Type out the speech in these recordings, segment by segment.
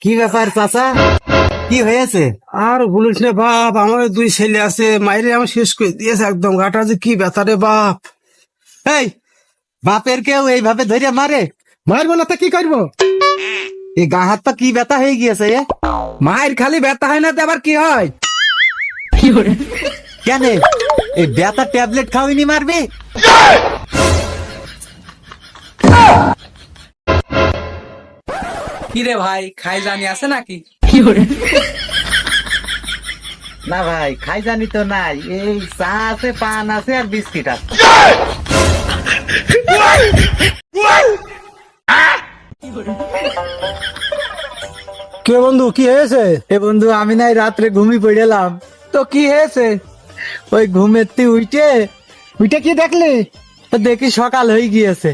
কি ব্যাপার চাচা, কি হয়েছে? আর বলিস না বাপ, আমার দুই ছেলে আছে, মাইরে আমার শেষ করে দিয়েছে একদম। গাটা যে কি ব্যথা রে বাপ। এই, বাপের কেউ এইভাবে ধরে মারে? মারবো না তো কি করবো? এই গা হাত পা কি ব্যথা হয়ে গিয়েছে এ? মায়ের খালি ব্যথা হয় না তো আবার কি হয়? কেন এই ব্যথা ট্যাবলেট খাওয়াইনি মারবে? কি রে ভাই, খাই জানি আছে নাকি? না ভাই, খাই জানি তো নাই, এই চা আছে, পান আছে আর বিস্কিট আছে। কে বন্ধু, কি হয়েছে? এ বন্ধু, আমি নাই রাত্রে ঘুমি পড়েলাম। তো কি হয়েছে? ওই ঘুমের থেকে উঠে ওইটা কি দেখলি? তো দেখি সকাল হয়ে গিয়েছে।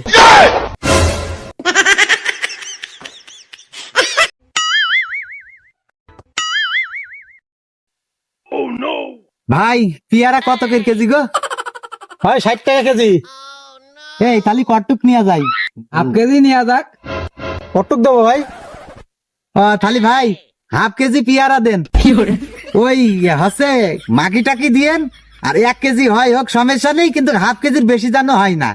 ভাই, পেয়ারা কত করে কেজি গো? হয় 60 টাকা কেজি। এই তাহলে কটুক নিয়ে যাই। হাফ কেজি নিয়ে যাক। কটুক দেবো ভাই? তাহলে ভাই হাফ কেজি পেয়ারা দেন। ওই হচ্ছে মাকি টাকি দিয়েন, আর 1 কেজি হয় হোক সমস্যা নেই, কিন্তু হাফ কেজির বেশি যেন হয় না।